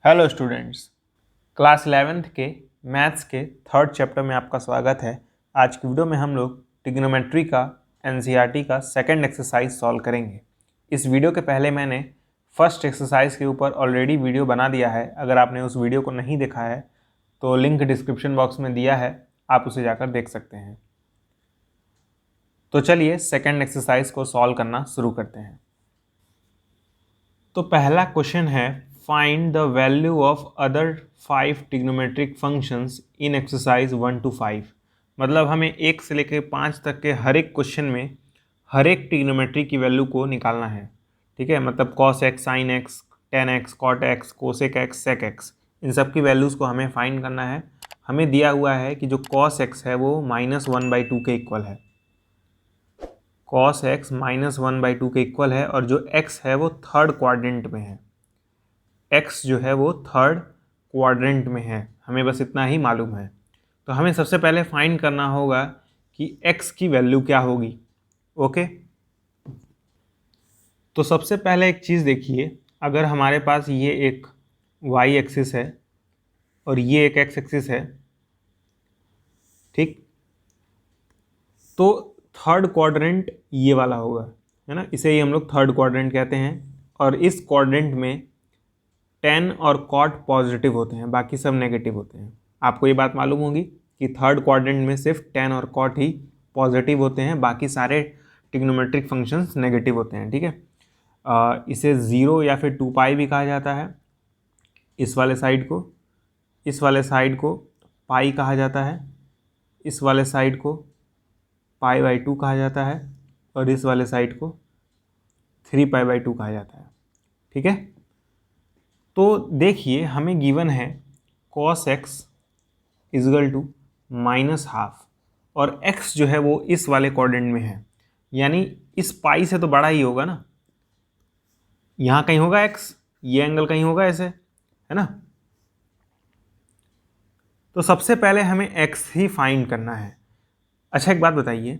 Hello students, class 11th के maths के third chapter में आपका स्वागत है। आज की वीडियो में हम लोग ट्रिग्नोमेट्री का एनसीईआरटी का सेकंड एक्सरसाइज सॉल्व करेंगे। इस वीडियो के पहले मैंने फर्स्ट एक्सरसाइज के ऊपर ऑलरेडी वीडियो बना दिया है। अगर आपने उस वीडियो को नहीं देखा है तो लिंक डिस्क्रिप्शन बॉक्स में दिया है, आप उसे जाकर देख सकते हैं। तो चलिए सेकंड एक्सरसाइज को सॉल्व करना शुरू करते हैं। तो पहला क्वेश्चन है, find the value of other 5 trigonometric functions in exercise 1 to 5। मतलब हमें 1 से लेकर 5 तक के हर एक क्वेश्चन में हर एक ट्रिग्नोमेट्री की वैल्यू को निकालना है। ठीक है, मतलब cos x, sin x, tan x, cot x, cosec x, sec x, इन सब की वैल्यूज़ को हमें फाइंड करना है। हमें दिया हुआ है कि जो cos x है वो -1/2 के इक्वल है। cos x -1/2 के इक्वल है और जो x है वो थर्ड क्वाड्रेंट में है। x जो है वो थर्ड क्वाड्रेंट में है, हमें बस इतना ही मालूम है। तो हमें सबसे पहले फाइंड करना होगा कि x की वैल्यू क्या होगी। ओके, तो सबसे पहले एक चीज़ देखिए, अगर हमारे पास ये एक y एक्सिस है और ये एक x एक्सिस है, ठीक, तो थर्ड क्वाड्रेंट ये वाला होगा, है ना, इसे ही हम लोग थर्ड क्वाड्रेंट कहते हैं। और इस क्वाड्रेंट में tan और cot पॉजिटिव होते हैं, बाकी सब नेगेटिव होते हैं। आपको ये बात मालूम होगी कि थर्ड क्वाड्रेंट में सिर्फ tan और cot ही पॉजिटिव होते हैं, बाकी सारे ट्रिग्नोमेट्रिक फंक्शंस नेगेटिव होते हैं। ठीक है, इसे 0 या फिर 2π भी कहा जाता है। इस वाले साइड को पाई कहा जाता है, इस वाले साइड को π/2 कहा जाता है और इस वाले साइड को 3π/2 कहा जाता है। ठीक है, तो देखिए हमें गिवन है cos x इजगल टू -12 और x जो है वो इस वाले क्वाड्रेंट में है, यानी इस पाई से तो बड़ा ही होगा ना। यहाँ कहीं होगा x, ये एंगल कहीं होगा ऐसे, है ना। तो सबसे पहले हमें x ही फाइंड करना है। अच्छा एक बात बताइए,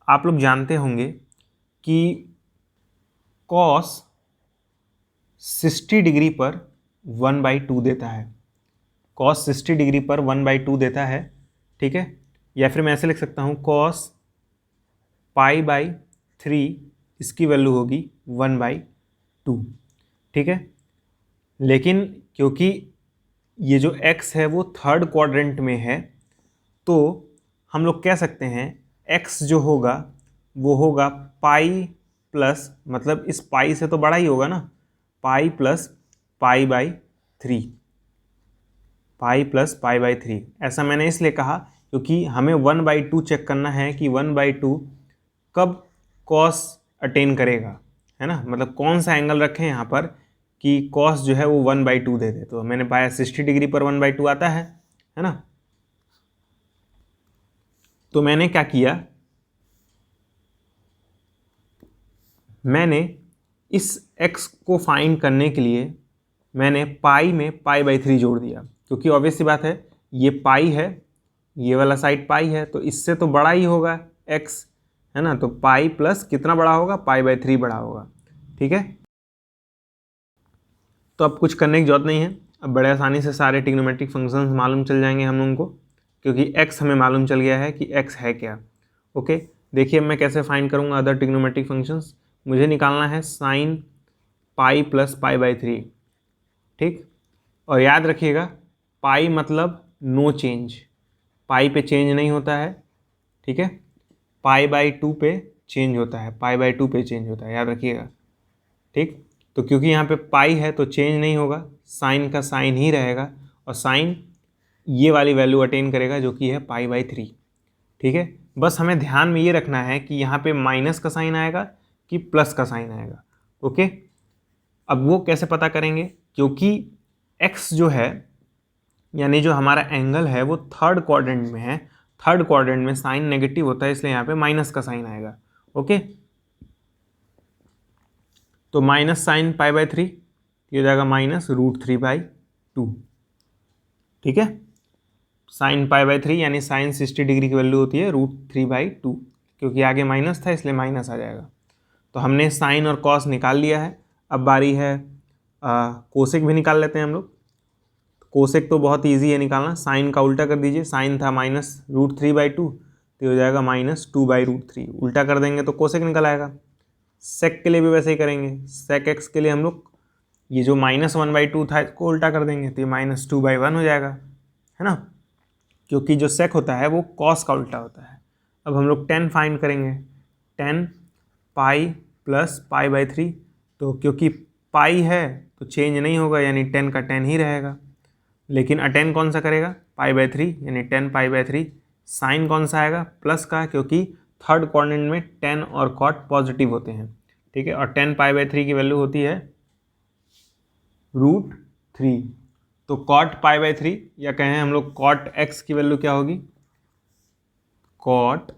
आप लोग जानते होंगे कि cos 60 डिग्री पर 1/2 देता है। cos 60 डिग्री पर 1/2 देता है। ठीक है, या फिर मैं ऐसे लिख सकता हूँ cos π/3 इसकी वैल्यू होगी 1/2। ठीक है, लेकिन क्योंकि ये जो x है वो थर्ड क्वाड्रेंट में है, तो हम लोग कह सकते हैं x जो होगा वो होगा पाई प्लस, मतलब इस पाई से तो बड़ा ही होगा ना, पाई प्लस π/3, पाई प्लस π/3। ऐसा मैंने इसलिए कहा क्योंकि हमें 1/2 चेक करना है कि 1/2 कब cos अटेन करेगा, है ना, मतलब कौन सा एंगल रखें यहाँ पर कि cos जो है वो 1/2 दे दे। तो मैंने पाया 60 डिग्री पर 1/2 आता है ना। तो मैंने क्या किया, मैंने इस x को फाइंड करने के लिए मैंने पाई में π/3 जोड़ दिया, क्योंकि ऑब्वियस सी बात है ये पाई है, ये वाला साइड पाई है, तो इससे तो बड़ा ही होगा x, है ना। तो पाई प्लस कितना बड़ा होगा, π/3 बड़ा होगा। ठीक है, तो अब कुछ करने की जरूरत नहीं है, अब बड़े आसानी से सारे ट्रिग्नोमेट्रिक फंक्शंस मालूम चल जाएंगे हम लोगों को, क्योंकि x हमें मालूम चल गया है कि x है क्या। ओके, देखिए मैं कैसे फाइंड करूँगा अदर ट्रिग्नोमेट्रिक फंक्शंस। मुझे निकालना है sin पाई प्लस π/3। ठीक, और याद रखिएगा पाई मतलब नो चेंज, पाई पे चेंज नहीं होता है। ठीक है, π/2 पे चेंज होता है, π/2 पे चेंज होता है, याद रखिएगा। ठीक, तो क्योंकि यहाँ पे पाई है तो चेंज नहीं होगा, साइन का साइन ही रहेगा और साइन ये वाली वैल्यू अटेन करेगा जो कि है π/3। ठीक है, बस हमें ध्यान में ये रखना है कि यहाँ पे माइनस का साइन आएगा कि प्लस का साइन आएगा। ओके, अब वो कैसे पता करेंगे, क्योंकि x जो है यानी जो हमारा एंगल है वो थर्ड क्वाड्रेंट में है, थर्ड क्वाड्रेंट में साइन नेगेटिव होता है, इसलिए यहाँ पे माइनस का साइन आएगा। ओके, तो माइनस साइन π/3 ये हो जाएगा -√3/2। ठीक है, साइन π/3 यानी साइन 60 डिग्री की वैल्यू होती है √3/2, क्योंकि आगे माइनस था इसलिए माइनस आ जाएगा। तो हमने साइन और कॉस निकाल लिया है। अब बारी है कोसेक भी निकाल लेते हैं हम लोग। कोसेक तो बहुत ईजी है निकालना, साइन का उल्टा कर दीजिए, साइन था -√3/2, तो हो जाएगा -2/√3, उल्टा कर देंगे तो कोसेक निकल आएगा। सेक के लिए भी वैसे ही करेंगे, सेक एक्स के लिए हम लोग ये जो -1/2 था इसको उल्टा कर देंगे तो ये -2/1 हो जाएगा, है ना, क्योंकि जो सेक होता है वो कॉस का उल्टा होता है। अब हम लोग 10 फाइंड करेंगे, 10 पाई प्लस पाई/3, तो क्योंकि पाई है तो चेंज नहीं होगा, यानी 10 का 10 ही रहेगा। लेकिन अटेन कौन सा करेगा, पाई/3, यानी 10 पाई/3। साइन कौन सा आएगा, प्लस का, क्योंकि थर्ड क्वाड्रेंट में 10 और कॉट पॉजिटिव होते हैं, ठीक है। और 10 पाई/3 की वैल्यू होती है √3, तो कॉट पाई/3 या कहें हम लोग कॉट एक्स की वैल्यू क्या होगी, कॉट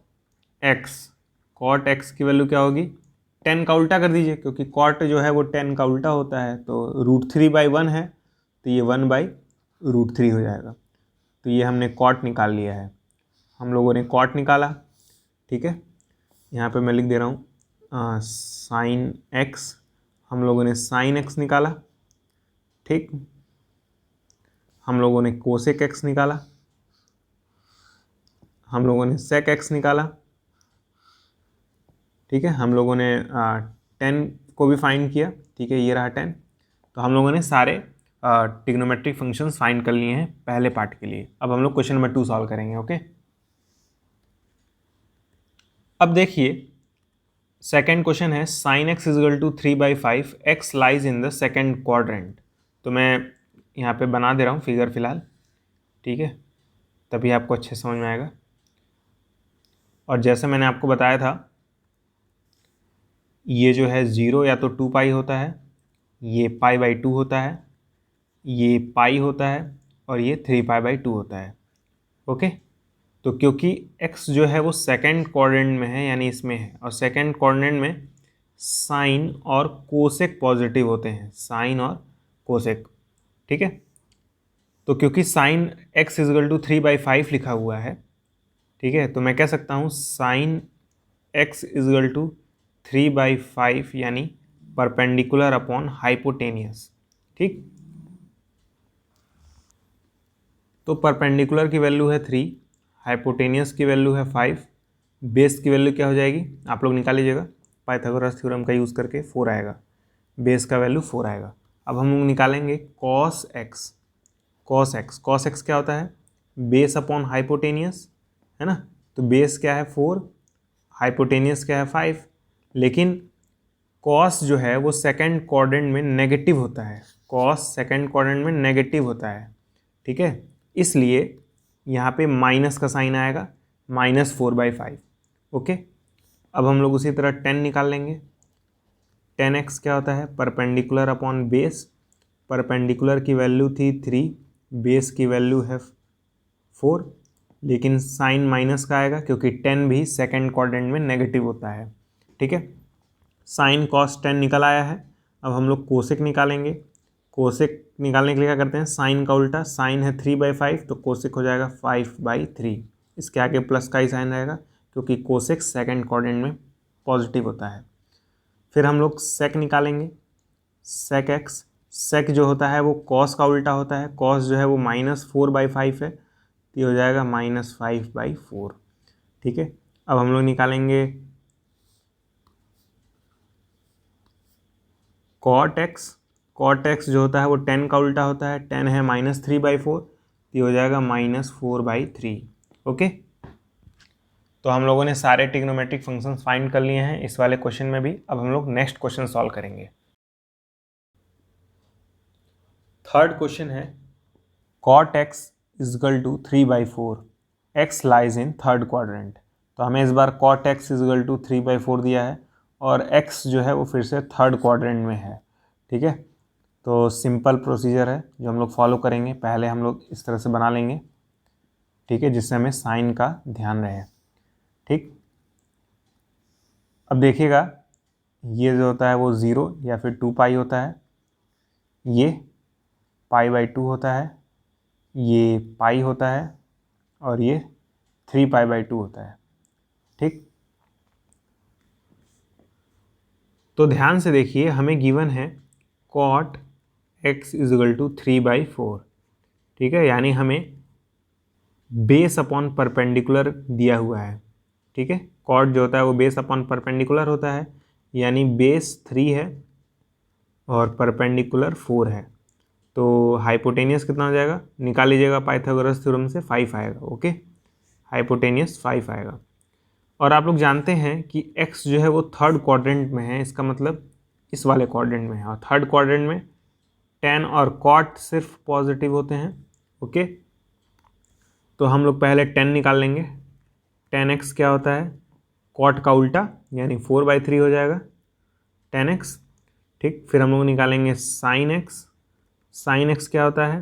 एक्स की वैल्यू क्या होगी, 10 का उल्टा कर दीजिए, क्योंकि कॉट जो है वो 10 का उल्टा होता है, तो √3/1 है, तो ये 1/√3 हो जाएगा। तो ये हमने कॉट निकाल लिया है, हम लोगों ने कॉट निकाला, ठीक है। यहाँ पे मैं लिख दे रहा हूँ साइन एक्स, हम लोगों ने साइन एक्स निकाला, ठीक। हम लोगों ने कोसेक एक्स निकाला, हम लोगों ने सेक एक्स निकाला, ठीक है। हम लोगों ने 10 को भी फाइंड किया, ठीक है, ये रहा 10। तो हम लोगों ने सारे ट्रिग्नोमेट्रिक फंक्शंस फाइंड कर लिए हैं पहले पार्ट के लिए। अब हम लोग क्वेश्चन नंबर 2 सॉल्व करेंगे, ओके। अब देखिए सेकेंड क्वेश्चन है sine x equal to 3/5, x lies in the second quadrant. तो मैं यहाँ पे बना दे रहा हूँ फिगर फिलहाल, ठीक है, तभी आपको अच्छे समझ में आएगा। और जैसे मैंने आपको बताया था, ये जो है 0 या तो 2 पाई होता है, ये पाई/2 होता है, ये पाई होता है, और ये 3 पाई/2 होता है, ओके। तो क्योंकि x जो है वो सेकेंड क्वाड्रेंट में है, यानी इसमें है, और सेकेंड क्वाड्रेंट में साइन और कोसेक पॉजिटिव होते हैं, साइन और कोसेक, ठीक है। तो क्योंकि साइन x इजल टू 3/5 लिखा हुआ है, ठीक है, तो मैं कह सकता हूँ साइन x इजल टू 3/5, यानी परपेंडिकुलर अपॉन हाइपोटेनियस, ठीक। तो परपेंडिकुलर की वैल्यू है 3, हाइपोटेनियस की वैल्यू है 5, बेस की वैल्यू क्या हो जाएगी, आप लोग निकाल लीजिएगा, पाइथागोरस थ्योरम का यूज़ करके 4 आएगा, बेस का वैल्यू 4 आएगा। अब हम लोग निकालेंगे कॉस एक्स क्या होता है, बेस अपॉन हाइपोटेनियस, है ना। तो बेस क्या है 4, हाइपोटेनियस क्या है 5, लेकिन कॉस जो है वो सेकेंड क्वाड्रेंट में नेगेटिव होता है, कॉस सेकेंड क्वाड्रेंट में नेगेटिव होता है, ठीक है। इसलिए यहाँ पे माइनस का साइन आएगा, -4/5, ओके। अब हम लोग उसी तरह 10 निकाल लेंगे, 10x क्या होता है, परपेंडिकुलर अपॉन बेस, परपेंडिकुलर की वैल्यू थी 3, बेस की वैल्यू है 4, लेकिन साइन माइनस का आएगा क्योंकि 10 भी सेकेंड क्वाड्रेंट में नेगेटिव होता है, ठीक है। साइन कॉस 10 निकल आया है। अब हम लोग कोसेक निकालेंगे, कोसेक निकालने के लिए क्या करते हैं, साइन का उल्टा, साइन है 3/5, तो कोसेक हो जाएगा 5/3, इसके आगे प्लस का ही साइन रहेगा क्योंकि कोसेक सेकेंड क्वाड्रेंट में पॉजिटिव होता है। फिर हम लोग सेक निकालेंगे, सेक एक्स, सेक जो होता है वो कॉस का उल्टा होता है, कॉस जो है वो -4/5 है, तो ये हो जाएगा -5/4, ठीक है। अब हम लोग निकालेंगे कॉट एक्स जो होता है वो 10 का उल्टा होता है, 10 है -3/4, तो ये हो जाएगा -4/3, ओके। तो हम लोगों ने सारे ट्रिग्नोमेट्रिक फंक्शंस फाइंड कर लिए हैं इस वाले क्वेश्चन में भी। अब हम लोग नेक्स्ट क्वेश्चन सॉल्व करेंगे। थर्ड क्वेश्चन है cot x equal to 3/4, x lies in third quadrant. तो हमें इस बार कॉट एक्स इजगल टू 3/4 दिया है और एक्स जो है वो फिर से थर्ड क्वाड्रेंट में है, ठीक है। तो सिंपल प्रोसीजर है जो हम लोग फॉलो करेंगे, पहले हम लोग इस तरह से बना लेंगे, ठीक है, जिससे हमें साइन का ध्यान रहे, ठीक। अब देखिएगा ये जो होता है वो 0 या फिर 2 पाई होता है, ये पाई/2 होता है, ये पाई होता है, और ये 3 पाई/2 होता है, ठीक। तो ध्यान से देखिए, हमें गिवन है कॉट x इजिकल टू 3/4, ठीक है। यानी हमें बेस अपॉन परपेंडिकुलर दिया हुआ है, ठीक है। कॉट जो होता है वो बेस अपॉन परपेंडिकुलर होता है, यानी बेस 3 है और परपेंडिकुलर 4 है। तो हाइपोटेनियस कितना हो जाएगा, निकाल लीजिएगा पाइथागोरस थ्योरम से, 5 आएगा। ओके, हाइपोटेनियस 5 आएगा। और आप लोग जानते हैं कि x जो है वो थर्ड क्वाड्रेंट में है, इसका मतलब इस वाले क्वाड्रेंट में है, और थर्ड क्वाड्रेंट में tan और cot सिर्फ पॉजिटिव होते हैं। ओके, तो हम लोग पहले tan निकाल लेंगे। tan x क्या होता है, cot का उल्टा, यानी 4/3 हो जाएगा tan x, ठीक। फिर हम लोग निकालेंगे sin x। sin x क्या होता है,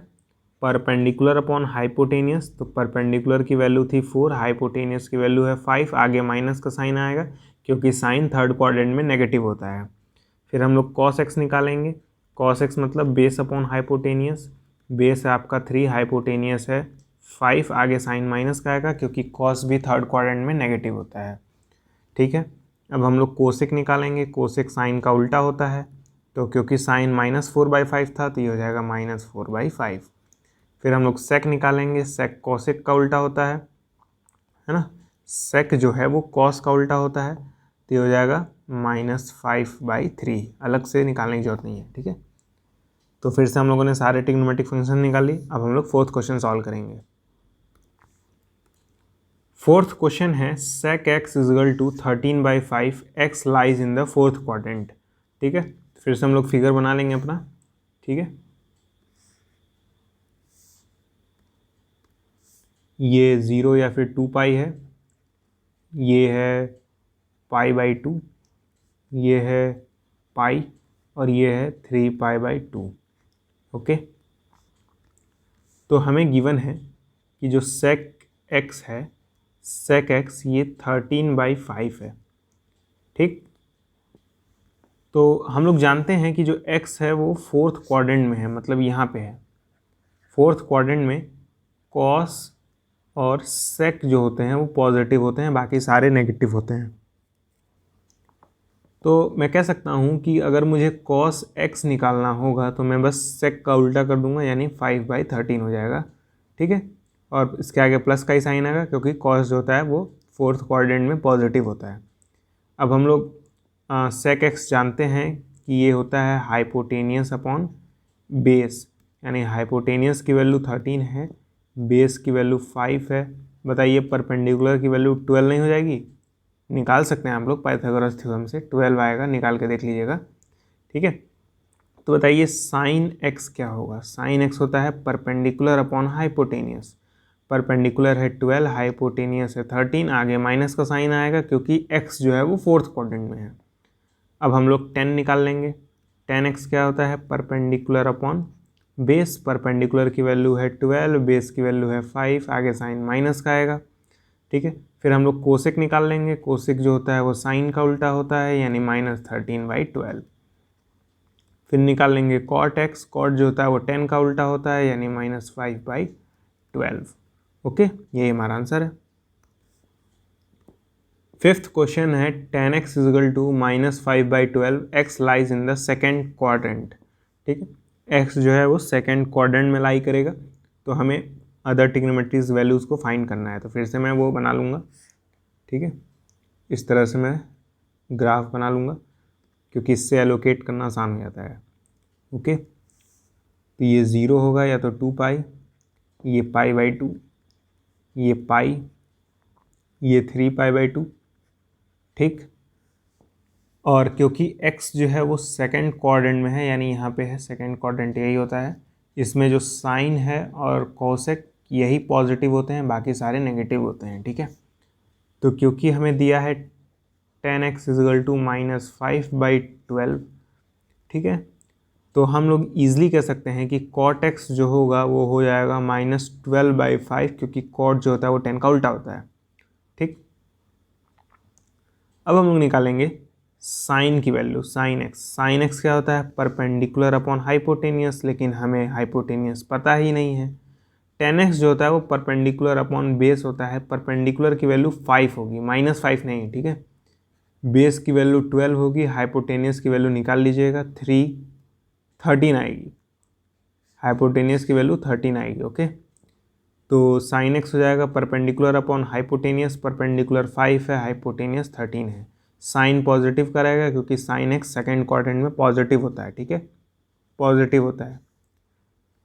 परपेंडिकुलर अपॉन हाइपोटेनियस, तो परपेंडिकुलर की वैल्यू थी 4, हाइपोटेनियस की वैल्यू है 5, आगे माइनस का साइन आएगा क्योंकि साइन थर्ड क्वाड्रेंट में नेगेटिव होता है। फिर हम लोग cos x निकालेंगे। cos x मतलब बेस अपॉन हाइपोटेनियस, बेस है आपका 3, हाइपोटेनियस है 5, आगे साइन माइनस का आएगा क्योंकि cos भी थर्ड क्वाड्रेंट में नेगेटिव होता है, ठीक है। अब हम लोग कोसेक निकालेंगे। कोसेक साइन का उल्टा होता है, तो क्योंकि साइन -4/5 था तो ये हो जाएगा -4/5। फिर हम लोग सेक निकालेंगे। सेक कोसेक का उल्टा होता है ना। सेक जो है वो कॉस का उल्टा होता है, तो ये हो जाएगा -5/3। अलग से निकालने की जरूरत नहीं है, ठीक है। तो फिर से हम लोगों ने सारे ट्रिग्नोमेट्रिक फंक्शन निकाली। अब हम लोग फोर्थ क्वेश्चन सॉल्व करेंगे। फोर्थ क्वेश्चन है sec x equal to 13/5, x lies in the fourth quadrant, ठीक है। फिर से हम लोग फिगर बना लेंगे अपना, ठीक है। ये 0 या फिर 2 पाई है, ये है π/2, ये है पाई, और ये है 3π/2। ओके, तो हमें गिवन है कि जो sec x है, sec x ये 13/5 है, ठीक। तो हम लोग जानते हैं कि जो x है वो फोर्थ क्वाड्रेंट में है, मतलब यहाँ पे है फोर्थ क्वाड्रेंट में। cos और sec जो होते हैं वो पॉजिटिव होते हैं, बाकी सारे नेगेटिव होते हैं। तो मैं कह सकता हूँ कि अगर मुझे cos x निकालना होगा तो मैं बस sec का उल्टा कर दूंगा, यानी 5/13 हो जाएगा, ठीक है। और इसके आगे प्लस का ही साइन आएगा क्योंकि cos जो होता है वो फोर्थ क्वाड्रेंट में पॉजिटिव होता है। अब हम लोग sec x जानते हैं कि ये होता है हाइपोटेनियस अपॉन बेस, यानी हाइपोटेनियस की वैल्यू 13 है, बेस की वैल्यू 5 है। बताइए परपेंडिकुलर की वैल्यू 12 नहीं हो जाएगी? निकाल सकते हैं हम लोग पाइथागोरस थ्योरम से, 12 आएगा, निकाल के देख लीजिएगा, ठीक है। तो बताइए साइन x क्या होगा। साइन x होता है परपेंडिकुलर अपॉन हाइपोटेनियस, परपेंडिकुलर है 12, हाइपोटेनियस है 13, आगे माइनस का साइन आएगा क्योंकि x जो है वो फोर्थ क्वाड्रेंट में है। अब हम लोग 10 निकाल लेंगे। 10x क्या होता है, परपेंडिकुलर अपॉन बेस, परपेंडिकुलर की वैल्यू है 12, बेस की वैल्यू है 5, आगे साइन माइनस का आएगा, ठीक है। फिर हम लोग कोसेक निकाल लेंगे। कोसेक जो होता है वो साइन का उल्टा होता है, यानी -13/12। फिर निकाल लेंगे कॉट x, कॉट जो होता है वो 10 का उल्टा होता है, यानी -5/12। ओके, यही हमारा आंसर है। फिफ्थ क्वेश्चन है tan x equal to -5/12, x lies in the second quadrant, ठीक है। x जो है वो सेकेंड क्वाड्रेंट में लाई करेगा, तो हमें अदर ट्रिग्नोमेट्रीज वैल्यूज़ को फाइंड करना है। तो फिर से मैं वो बना लूँगा, ठीक है। इस तरह से मैं ग्राफ बना लूँगा क्योंकि इससे एलोकेट करना आसान हो जाता है। ओके, तो ये 0 होगा या तो 2 पाई, ये π/2, ये पाई, ये 3π/2, ठीक। और क्योंकि x जो है वो सेकंड क्वाड्रेंट में है, यानी यहाँ पे है सेकंड क्वाड्रेंट, यही होता है। इसमें जो साइन है और कोसेक यही पॉजिटिव होते हैं, बाकी सारे नेगेटिव होते हैं, ठीक है। तो क्योंकि हमें दिया है tan x इजिकल टू -5/12, ठीक है, तो हम लोग ईजिली कह सकते हैं कि cot x जो होगा वो हो जाएगा -12/5, क्योंकि cot जो होता है वो 10 का उल्टा होता है, ठीक। अब हम लोग निकालेंगे साइन की वैल्यू। साइन x क्या होता है, परपेंडिकुलर अपॉन हाइपोटेनियस, लेकिन हमें हाइपोटेनियस पता ही नहीं है। tan x जो होता है वो परपेंडिकुलर अपॉन बेस होता है, परपेंडिकुलर की वैल्यू 5 होगी, -5 नहीं, ठीक है। बेस की वैल्यू 12 होगी, हाइपोटेनियस की वैल्यू निकाल लीजिएगा, 13 आएगी, हाइपोटेनियस की वैल्यू 13 आएगी। ओके, तो साइन एक्स हो जाएगा परपेंडिकुलर अपॉन हाइपोटेनियस, परपेंडिकुलर 5 है, हाइपोटेनियस 13 है। साइन पॉजिटिव का रहेगा क्योंकि साइन एक्स सेकेंड क्वाड्रेंट में पॉजिटिव होता है, ठीक है, पॉजिटिव होता है।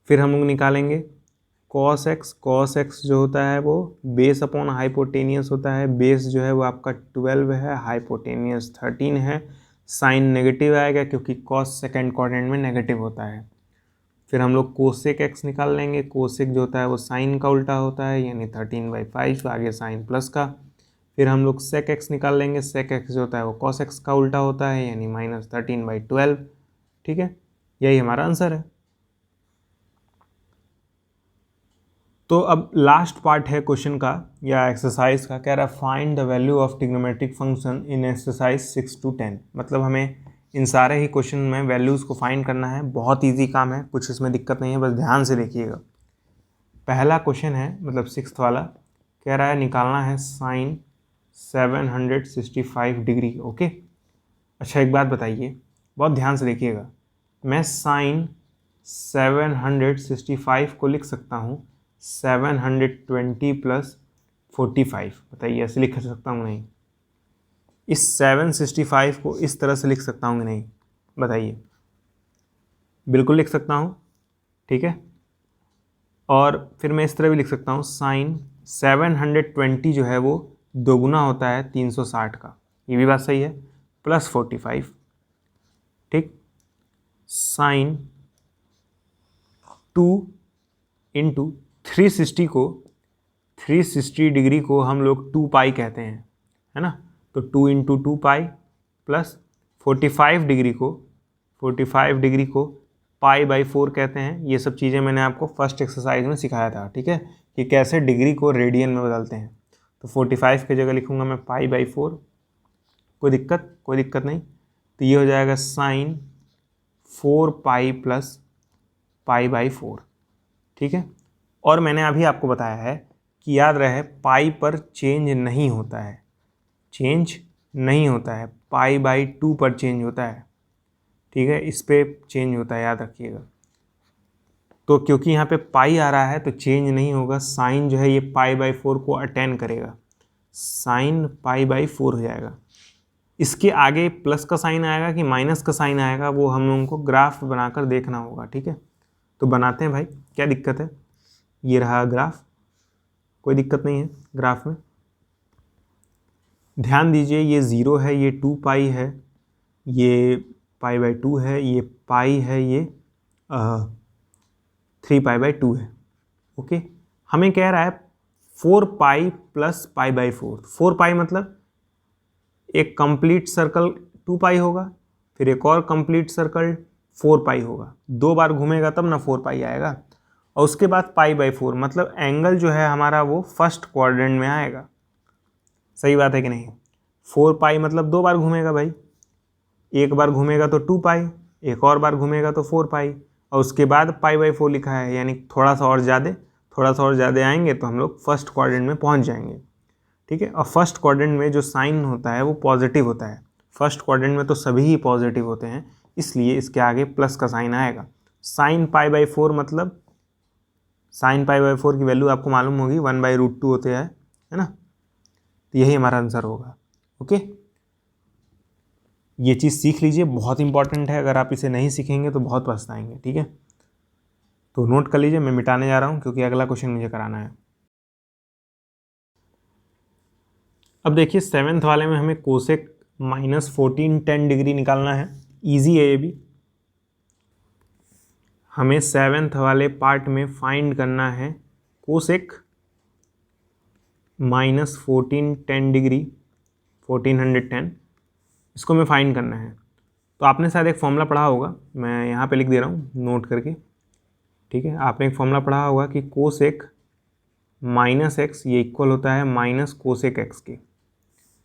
फिर हम लोग निकालेंगे कॉस एक्स जो होता है वो बेस अपॉन हाइपोटेनियस होता है। बेस जो है वो आपका 12 है, हाइपोटेनियस 13 है। साइन नेगेटिव आएगा क्योंकि कॉस सेकेंड क्वाड्रेंट में नेगेटिव होता है। फिर हम लोग कोसेक एक्स निकाल लेंगे। कोसेक जो होता है वो साइन का उल्टा होता है, यानी 13/5, आगे साइन प्लस का। फिर हम लोग सेक एक्स निकाल लेंगे। सेक एक्स जो होता है वो कॉस एक्स का उल्टा होता है, यानी -13/12। ठीक है, यही हमारा आंसर है। तो अब लास्ट पार्ट है क्वेश्चन का या एक्सरसाइज का, कह रहा है find the value of trigonometric function in exercise 6 to 10। मतलब हमें इन सारे ही क्वेश्चन में वैल्यूज़ को फाइंड करना है। बहुत इजी काम है, कुछ इसमें दिक्कत नहीं है, बस ध्यान से देखिएगा। पहला क्वेश्चन है, मतलब 6th वाला, कह रहा है निकालना है साइन 765 डिग्री। ओके, अच्छा एक बात बताइए, बहुत ध्यान से देखिएगा। मैं साइन 765 को लिख सकता हूँ 720 + 45। बताइए ऐसे लिख सकता हूँ नहीं? इस 765 को इस तरह से लिख सकता हूँ कि नहीं? बताइए। बिल्कुल लिख सकता हूँ, ठीक है। और फिर मैं इस तरह भी लिख सकता हूँ, साइन 720 जो है वो दोगुना होता है 360 का, ये भी बात सही है, प्लस 45। ठीक, साइन 2 × 360 को 360 डिग्री को हम लोग 2 पाई कहते हैं, है ना। तो 2 × 2 पाई प्लस 45 डिग्री को π/4 कहते हैं। ये सब चीज़ें मैंने आपको फर्स्ट एक्सरसाइज में सिखाया था, ठीक है, कि कैसे डिग्री को रेडियन में बदलते हैं। तो 45 की जगह लिखूँगा मैं π/4। कोई दिक्कत नहीं। तो ये हो जाएगा साइन 4π + π/4, ठीक है। और मैंने अभी आपको बताया है कि याद रहे पाई पर चेंज नहीं होता है, π/2 पर चेंज होता है, ठीक है, इस पे चेंज होता है, याद रखिएगा। तो क्योंकि यहाँ पे पाई आ रहा है तो चेंज नहीं होगा। साइन जो है ये π/4 को अटेन करेगा, साइन π/4 हो जाएगा। इसके आगे प्लस का साइन आएगा कि माइनस का साइन आएगा, वो हम लोगों को ग्राफ बनाकर देखना होगा, ठीक है। तो बनाते हैं भाई, क्या दिक्कत है। ये रहा ग्राफ, कोई दिक्कत नहीं है ग्राफ में। ध्यान दीजिए, ये 0 है, ये 2 पाई है, ये π/2 है, ये पाई है, ये 3π/2 है। ओके, हमें कह रहा है 4π + π/4। 4π मतलब एक कंप्लीट सर्कल 2 पाई होगा, फिर एक और कंप्लीट सर्कल 4 पाई होगा। 2 बार घूमेगा तब ना 4 पाई आएगा। और उसके बाद π/4 मतलब एंगल जो है हमारा वो फर्स्ट क्वाड्रेंट में आएगा। सही बात है कि नहीं? 4 पाई मतलब 2 बार घूमेगा भाई, एक बार घूमेगा तो 2 पाई, एक और बार घूमेगा तो 4 पाई, और उसके बाद π/4 लिखा है, यानी थोड़ा सा और ज़्यादा आएंगे तो हम लोग फर्स्ट क्वाड्रेंट में पहुंच जाएंगे, ठीक है। और फर्स्ट क्वाड्रेंट में जो साइन होता है वो पॉजिटिव होता है। फर्स्ट क्वाड्रेंट में तो सभी ही पॉजिटिव होते हैं, इसलिए इसके आगे प्लस का साइन आएगा। साइन π/4 मतलब साइन π/4 की वैल्यू आपको मालूम होगी 1/√2 होते हैं, है ना। तो यही हमारा आंसर होगा। ओके, ये चीज़ सीख लीजिए, बहुत इंपॉर्टेंट है। अगर आप इसे नहीं सीखेंगे तो बहुत पछताएंगे, ठीक है। तो नोट कर लीजिए, मैं मिटाने जा रहा हूँ क्योंकि अगला क्वेश्चन मुझे कराना है। अब देखिए 7th वाले में हमें कोसेक -14 10 डिग्री निकालना है। इजी है ये भी। हमें 7th वाले पार्ट में फाइंड करना है कोसेक -14 10 डिग्री 1410, इसको हमें फाइंड करना है। तो आपने शायद एक फॉर्मूला पढ़ा होगा, मैं यहाँ पे लिख दे रहा हूँ नोट करके, ठीक है। आपने एक फॉर्मूला पढ़ा होगा कि कोसेक -x ये इक्वल होता है माइनस कोसेक x के,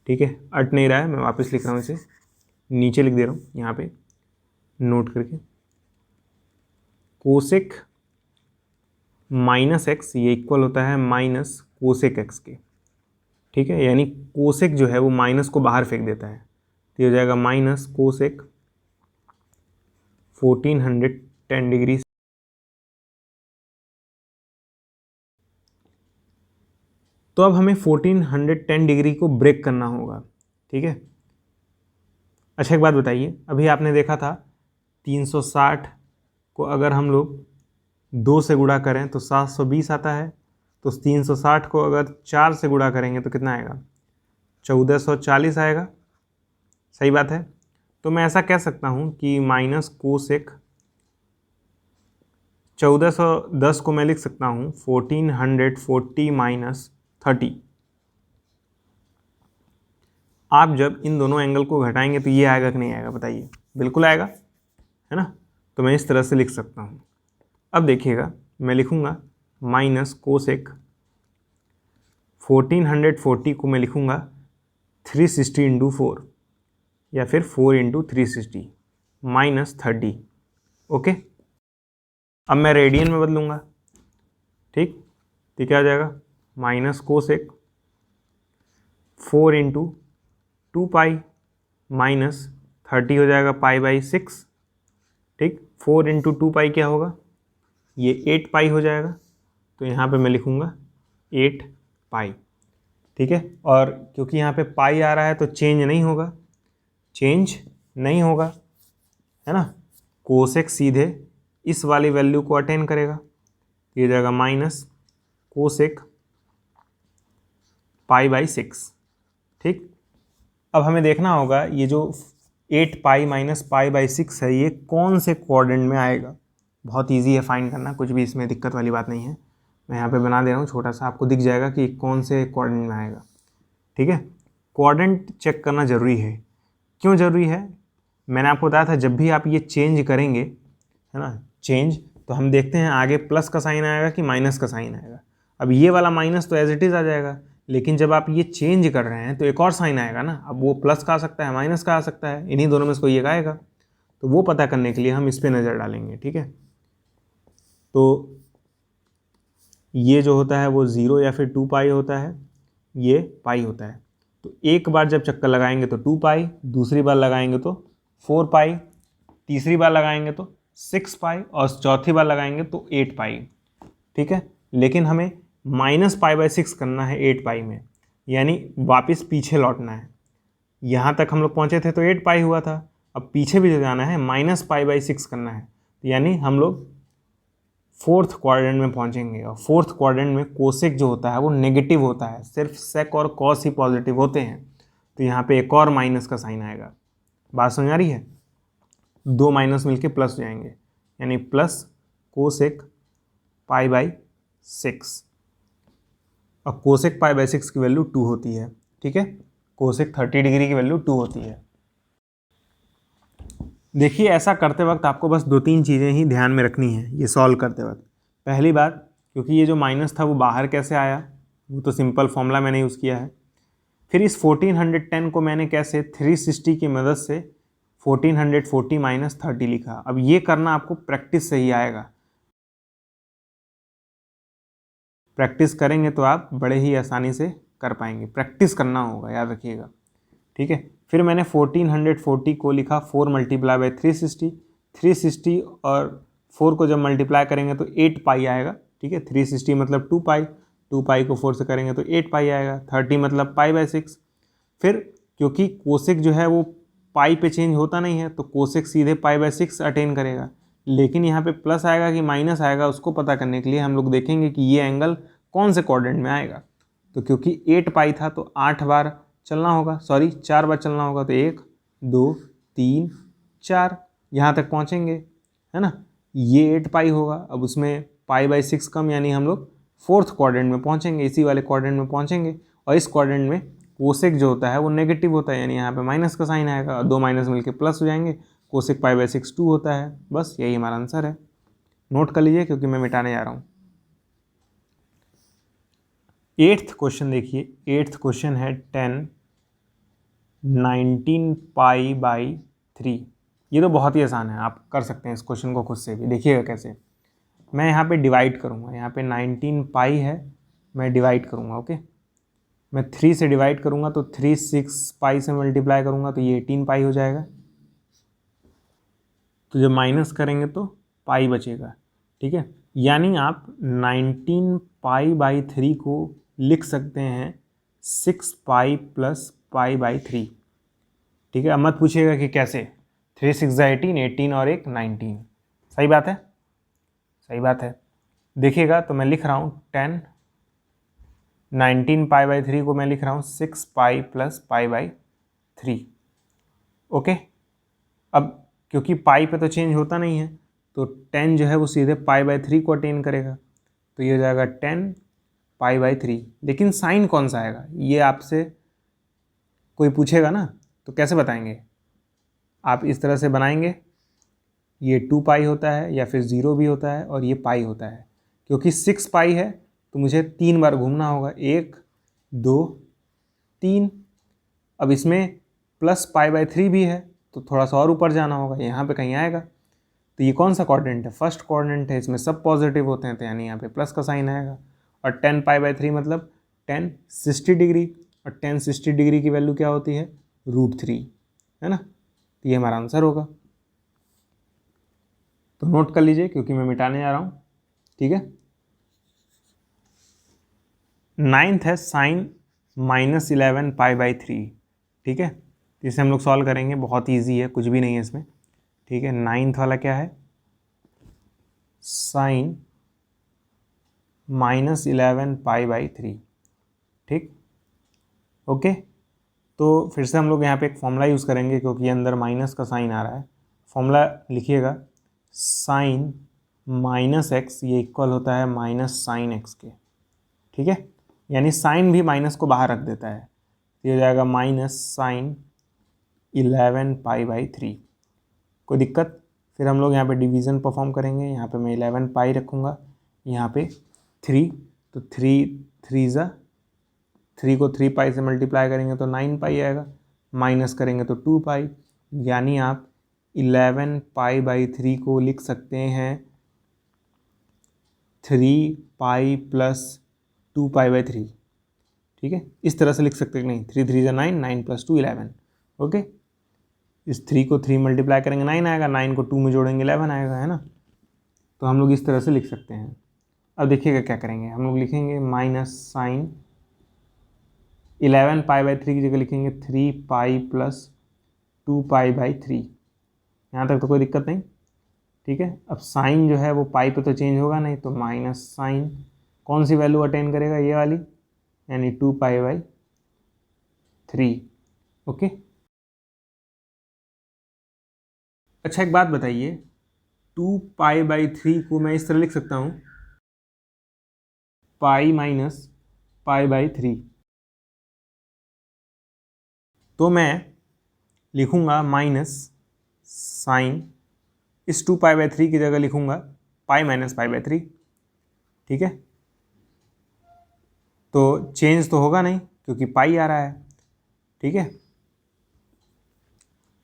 ठीक है। अट नहीं रहा है, मैं वापस लिख रहा हूँ, इसे नीचे लिख दे रहा हूँ यहाँ पे नोट करके। कोसेक -x ये इक्वल होता है माइनस कोसेक x के, ठीक है। यानी कोसेक जो है वो माइनस को बाहर फेंक देता है, तो ये हो जाएगा माइनस कोसेक 1410 डिग्री तो अब हमें 1410 डिग्री को ब्रेक करना होगा, ठीक है। अच्छा एक बात बताइए, अभी आपने देखा था 360 को अगर हम लोग 2 से गुणा करें तो 720 आता है, तो 360 को अगर 4 से गुणा करेंगे तो कितना आएगा, 1440 आएगा। सही बात है। तो मैं ऐसा कह सकता हूँ कि माइनस कोसेक 1410 को मैं लिख सकता हूँ 1440 माइनस 30। आप जब इन दोनों एंगल को घटाएंगे तो ये आएगा कि नहीं आएगा बताइए, बिल्कुल आएगा, है ना। तो मैं इस तरह से लिख सकता हूँ। अब देखिएगा, मैं लिखूँगा माइनस कोसेक 1440 को मैं लिखूँगा 360 इंटू 4 या फिर 4 इंटू 360 माइनस 30। ओके, अब मैं रेडियन में बदलूँगा, ठीक। तो क्या हो जाएगा, minus cosec 4 into 2 pi minus 30 हो जाएगा π/6, ठीक। 4 इंटू 2 पाई क्या होगा, ये 8 पाई हो जाएगा। तो यहाँ पे मैं लिखूँगा 8 पाई, ठीक है। और क्योंकि यहाँ पे पाई आ रहा है तो चेंज नहीं होगा, चेंज नहीं होगा, है ना। कोसेक सीधे इस वाली वैल्यू को अटेन करेगा, ये जाएगा माइनस कोसेक π/6, ठीक। अब हमें देखना होगा ये जो 8 पाई माइनस π/6 है, ये कौन से क्वाड्रेंट में आएगा। बहुत इजी है फाइंड करना, कुछ भी इसमें दिक्कत वाली बात नहीं है। मैं यहाँ पे बना दे रहा हूँ छोटा सा, आपको दिख जाएगा कि कौन से क्वाड्रेंट में आएगा, ठीक है। क्वाड्रेंट चेक करना ज़रूरी है। क्यों ज़रूरी है, मैंने आपको बताया था जब भी आप ये चेंज करेंगे, है ना, चेंज, तो हम देखते हैं आगे प्लस का साइन आएगा कि माइनस का साइन आएगा। अब ये वाला माइनस तो एज इट इज़ आ जाएगा, लेकिन जब आप ये चेंज कर रहे हैं तो एक और साइन आएगा ना। अब वो प्लस का आ सकता है, माइनस का आ सकता है, इन्हीं दोनों में से कोई एक आएगा। तो वो पता करने के लिए हम इस पर नज़र डालेंगे, ठीक है। तो ये जो होता है वो 0 या फिर 2 पाई होता है, ये पाई होता है। तो एक बार जब चक्कर लगाएंगे तो 2 पाई, दूसरी बार लगाएंगे तो 4 पाई, तीसरी बार लगाएंगे तो 6 पाई और चौथी बार लगाएंगे तो 8 पाई, ठीक है। लेकिन हमें माइनस π/6 करना है 8 पाई में, यानी वापस पीछे लौटना है। यहाँ तक हम लोग पहुँचे थे तो 8 पाई हुआ था, अब पीछे भी जाना है, माइनस π/6 करना है, तो यानी हम लोग फोर्थ क्वाड्रेंट में पहुंचेंगे। और फोर्थ क्वाड्रेंट में कोसेक जो होता है वो नेगेटिव होता है, सिर्फ सेक और कॉस ही पॉजिटिव होते हैं। तो यहाँ पे एक और माइनस का साइन आएगा। बात समझ आ रही है, 2 माइनस मिलके प्लस हो जाएंगे, यानी प्लस कोसेक π/6। और कोसेक π/6 की वैल्यू 2 होती है, ठीक है। कोसेक 30 डिग्री की वैल्यू 2 होती है। देखिए ऐसा करते वक्त आपको बस 2-3 चीज़ें ही ध्यान में रखनी है ये सॉल्व करते वक्त। पहली बात, क्योंकि ये जो माइनस था वो बाहर कैसे आया, वो तो सिंपल फॉर्मूला मैंने यूज़ किया है। फिर इस 1410 को मैंने कैसे 360 की मदद से 1440 माइनस 30 लिखा। अब ये करना आपको प्रैक्टिस से ही आएगा, प्रैक्टिस करेंगे तो आप बड़े ही आसानी से कर पाएंगे। प्रैक्टिस करना होगा, याद रखिएगा, ठीक है। फिर मैंने 1440 को लिखा 4 मल्टीप्लाई बाई 360, 360 और 4 को जब मल्टीप्लाई करेंगे तो 8 पाई आएगा, ठीक है। 360 मतलब 2 पाई, 2 पाई को 4 से करेंगे तो 8 पाई आएगा। 30 मतलब π/6। फिर क्योंकि कोसेक जो है वो पाई पे चेंज होता नहीं है, तो कोसेक सीधे π/6 अटेन करेगा। लेकिन यहाँ पे प्लस आएगा कि माइनस आएगा, उसको पता करने के लिए हम लोग देखेंगे कि ये एंगल कौन से क्वाड्रेंट में आएगा। तो क्योंकि 8 पाई था तो 8 बार चलना होगा, सॉरी 4 बार चलना होगा, तो 1 2 3 4 यहाँ तक पहुँचेंगे, है ना। ये 8 पाई होगा, अब उसमें π/6 कम, यानी हम लोग फोर्थ क्वाड्रेंट में पहुँचेंगे, इसी वाले क्वाड्रेंट में पहुँचेंगे। और इस क्वाड्रेंट में कोसेक जो होता है वो नेगेटिव होता है, यानी यहाँ पे माइनस का साइन आएगा और 2 माइनस मिलके प्लस हो जाएंगे। कोसेक π/6 2 होता है। बस यही हमारा आंसर है, नोट कर लीजिए क्योंकि मैं मिटाने जा रहा हूँ। 8th क्वेश्चन देखिए, 8th क्वेश्चन है 10 19 π/3। ये तो बहुत ही आसान है, आप कर सकते हैं इस क्वेश्चन को खुद से भी। देखिएगा कैसे, मैं यहाँ पे डिवाइड करूँगा, यहाँ पे 19 पाई है, मैं डिवाइड करूँगा, ओके। मैं 3 से डिवाइड करूँगा तो 3 6 पाई से मल्टीप्लाई करूँगा तो ये 18 पाई हो जाएगा। तो जब माइनस करेंगे तो पाई बचेगा, ठीक है। यानी आप 19 π/3 को लिख सकते हैं 6 पाई प्लस पाई बाई 3। ठीक है, अब मत पूछिएगा कि कैसे, 3 6 18, 18 और एक 19। सही बात है, सही बात है। देखिएगा तो मैं लिख रहा हूँ 10 19 पाई बाई 3 को मैं लिख रहा हूँ 6 pi plus pi by 3। Okay, अब क्योंकि पाई पे तो चेंज होता नहीं है तो 10 जो है वो सीधे पाई बाई 3 को अटेन करेगा, तो ये हो जाएगा 10 पाई बाई 3। लेकिन साइन कौन सा आएगा ये आपसे कोई पूछेगा ना, तो कैसे बताएंगे? आप इस तरह से बनाएंगे, ये 2 पाई होता है या फिर 0 भी होता है और ये पाई होता है। क्योंकि 6 पाई है तो मुझे 3 बार घूमना होगा, 1 2 3। अब इसमें प्लस पाई बाई 3 भी है तो थोड़ा सा और ऊपर जाना होगा, यहाँ पे कहीं आएगा। तो ये कौन सा क्वाड्रेंट है? फर्स्ट क्वाड्रेंट है, इसमें सब पॉजिटिव होते हैं तो यानी यहाँ पे प्लस का साइन आएगा। और 10 पाई बाई 3 मतलब 10 60 डिग्री, और 10 60 डिग्री की वैल्यू क्या होती है? √3, है ना। तो ये हमारा आंसर होगा। तो नोट कर लीजिए क्योंकि मैं मिटाने जा रहा हूँ। ठीक है, 9th है साइन -11 पाई बाई 3। ठीक है, इसे हम लोग सॉल्व करेंगे, बहुत ईजी है, कुछ भी नहीं है इसमें। ठीक है, 9th वाला क्या है? Sine -11 pi by 3। ठीक, ओके। तो फिर से हम लोग यहाँ पे एक फॉर्मूला यूज़ करेंगे क्योंकि अंदर माइनस का साइन आ रहा है। फॉर्मूला लिखिएगा, साइन -x ये इक्वल होता है माइनस साइन x के। ठीक है, यानी साइन भी माइनस को बाहर रख देता है, ये हो जाएगा -sin11 पाई बाई 3। कोई दिक्कत? फिर हम लोग यहाँ पे डिवीज़न परफॉर्म करेंगे। यहाँ पे मैं 11 पाई रखूँगा, यहाँ पे 3, तो 3 को 3 पाई से मल्टीप्लाई करेंगे तो 9 पाई आएगा, माइनस करेंगे तो 2 पाई, यानी आप 11 पाई बाई 3 को लिख सकते हैं 3 पाई प्लस 2 पाई बाई 3। ठीक है, इस तरह से लिख सकते हैं। नहीं, 3 3 9, 9 + 2 11। ओके, इस 3 को 3 मल्टीप्लाई करेंगे 9 आएगा, 9 को 2 में जोड़ेंगे 11 आएगा, है ना। तो हम लोग इस तरह से लिख सकते हैं। अब देखिएगा क्या करेंगे, हम लोग लिखेंगे -sin11 पाई बाई 3 की जगह लिखेंगे 3 पाई प्लस 2 पाई बाई 3। यहाँ तक तो कोई दिक्कत नहीं। ठीक है, अब साइन जो है वो पाई पे तो चेंज होगा नहीं, तो माइनस साइन कौन सी वैल्यू अटेन करेगा? ये वाली, यानी 2 पाई बाई 3। ओके, अच्छा एक बात बताइए, 2 पाई बाई 3 को मैं इस तरह लिख सकता हूँ, पाई माइनस पाई बाई 3। तो मैं लिखूँगा माइनस साइन, इस 2 पाई बाई 3 की जगह लिखूँगा पाई माइनस पाई बाई 3। ठीक है, तो चेंज तो होगा नहीं क्योंकि पाई आ रहा है। ठीक है,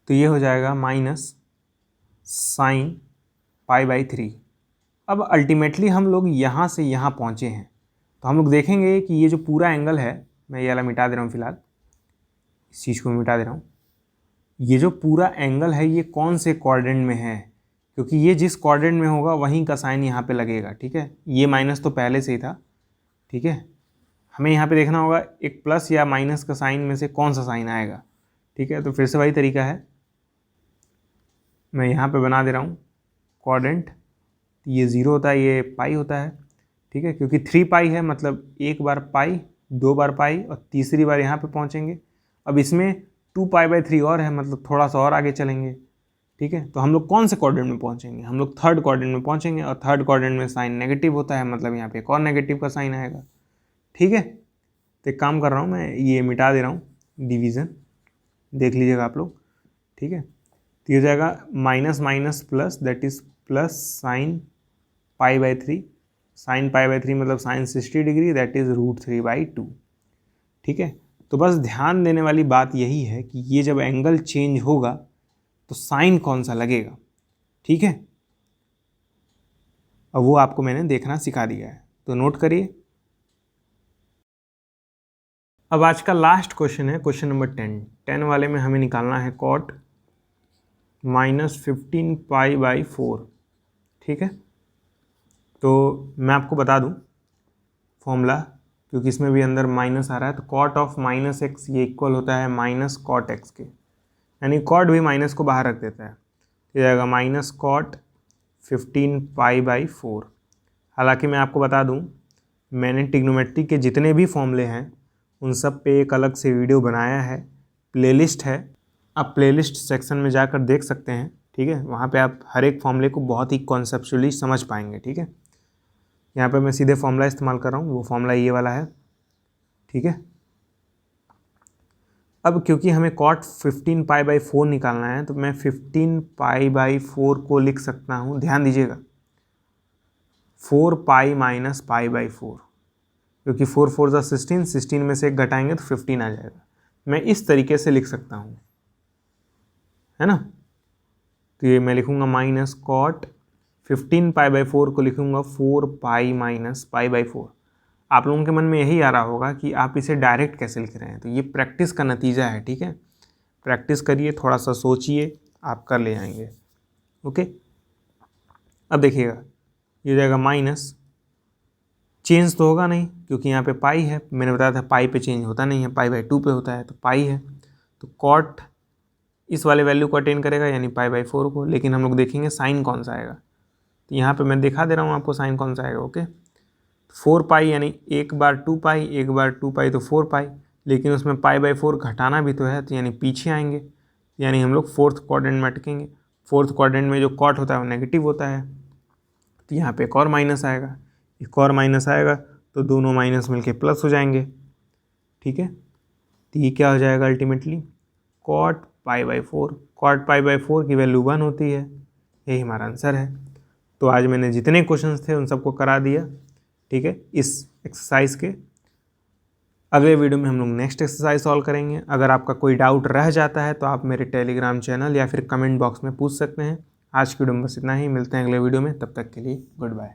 तो ये हो जाएगा माइनस साइन पाई बाई 3। अब अल्टीमेटली हम लोग यहाँ से यहाँ पहुँचे हैं, तो हम लोग देखेंगे कि ये जो पूरा एंगल है, मैं ये वाला मिटा दे रहा हूँ फिलहाल, इस चीज़ को मिटा दे रहा हूँ। ये जो पूरा एंगल है ये कौन से क्वाड्रेंट में है? क्योंकि ये जिस क्वाड्रेंट में होगा वहीं का साइन यहाँ पे लगेगा। ठीक है, ये माइनस तो पहले से ही था। ठीक है, हमें यहाँ पे देखना होगा एक प्लस या माइनस का साइन में से कौन सा साइन आएगा। ठीक है, तो फिर से वही तरीका है, मैं यहाँ पे बना दे रहा हूँ क्वाड्रेंट, ये 0 होता है, ये पाई होता है। ठीक है, क्योंकि 3 पाई है मतलब एक बार पाई, 2 बार पाई और तीसरी बार यहाँ पे पहुँचेंगे। अब इसमें 2 पाई बाई 3 और है मतलब थोड़ा सा और आगे चलेंगे। ठीक है, तो हम लोग कौन से क्वाड्रेंट में पहुँचेंगे? हम लोग थर्ड क्वाड्रेंट में पहुँचेंगे, और थर्ड क्वाड्रेंट में साइन नेगेटिव होता है मतलब यहाँ पे एक और नेगेटिव का साइन आएगा। ठीक है, तो एक काम कर रहा हूँ मैं, ये मिटा दे रहा हूँ डिवीज़न, देख लीजिएगा आप लोग। ठीक है, तो ये हो जाएगा minus minus plus, that is plus sine pi by 3। Sine pi by 3 मतलब साइन 60 डिग्री, दैट इज़ √3/2। ठीक है, तो बस ध्यान देने वाली बात यही है कि ये जब एंगल चेंज होगा तो साइन कौन सा लगेगा। ठीक है, अब वो आपको मैंने देखना सिखा दिया है, तो नोट करिए। अब आज का लास्ट क्वेश्चन है क्वेश्चन नंबर 10 वाले में हमें निकालना है कॉट -15 पाई बाई 4। ठीक है, तो मैं आपको बता दूं फॉर्मूला, क्योंकि इसमें भी अंदर माइनस आ रहा है, तो कॉट ऑफ माइनस एक्स ये इक्वल होता है माइनस कॉट एक्स के, यानी कॉट भी माइनस को बाहर रख देता है, ये जाएगा माइनस कॉट 15π/4। हालांकि मैं आपको बता दूं, मैंने ट्रिग्नोमेट्री के जितने भी फॉर्मूले हैं उन सब पे एक अलग से वीडियो बनाया है, प्लेलिस्ट है, आप प्लेलिस्ट सेक्शन में जाकर देख सकते हैं, ठीक है। वहाँ पे आप हर एक फॉर्मूले को बहुत ही कॉन्सेप्चुअली समझ पाएंगे, ठीक है। यहाँ पे मैं सीधे फॉर्मूला इस्तेमाल कर रहा हूँ, वो फॉर्मूला ये वाला है, ठीक है। अब क्योंकि हमें कॉट 15π/4 निकालना है, तो मैं 15π/4 को लिख सकता हूँ, ध्यान दीजिएगा, 4π - π/4, क्योंकि 4 4 ज़ा 16, 16 में से एक घटाएंगे तो 15 आ जाएगा। मैं इस तरीके से लिख सकता हूँ, है ना। तो ये मैं लिखूँगा माइनस कॉट 15π/4 को लिखूँगा 4π - π/4। आप लोगों के मन में यही आ रहा होगा कि आप इसे डायरेक्ट कैसे लिख रहे हैं, तो ये प्रैक्टिस का नतीजा है, ठीक है। प्रैक्टिस करिए, थोड़ा सा सोचिए, आप कर ले जाएंगे, ओके। अब देखिएगा, ये जाएगा माइनस, चेंज तो होगा नहीं क्योंकि यहाँ पे पाई है, मैंने बताया था पाई पे चेंज होता नहीं है, π/2 पे होता है, तो पाई है, तो कॉट इस वाले वैल्यू को अटेन करेगा यानी π/4 को। लेकिन हम लोग देखेंगे साइन कौन सा आएगा, तो यहाँ पे मैं दिखा दे रहा हूँ आपको साइन कौन सा आएगा, ओके। 4π यानी एक बार 2π, एक बार 2π तो 4π, लेकिन उसमें π/4 घटाना भी तो है, तो यानी पीछे आएंगे, यानी हम लोग फोर्थ क्वाड्रेंट में अटकेंगे। फोर्थ क्वाड्रेंट में जो कॉट होता है वो नेगेटिव होता है, तो यहाँ पे एक और माइनस आएगा, एक और माइनस आएगा, तो दोनों माइनस मिलके प्लस हो जाएंगे, ठीक है। तो ये क्या हो जाएगा अल्टीमेटली, कॉट π/4, कॉट π/4 की वैल्यू 1 होती है, यही हमारा आंसर है। तो आज मैंने जितने क्वेश्चंस थे उन सबको करा दिया, ठीक है, इस एक्सरसाइज के। अगले वीडियो में हम लोग नेक्स्ट एक्सरसाइज सॉल्व करेंगे। अगर आपका कोई डाउट रह जाता है तो आप मेरे टेलीग्राम चैनल या फिर कमेंट बॉक्स में पूछ सकते हैं। आज की वीडियो में बस इतना ही, मिलते हैं अगले वीडियो में, तब तक के लिए गुड बाय।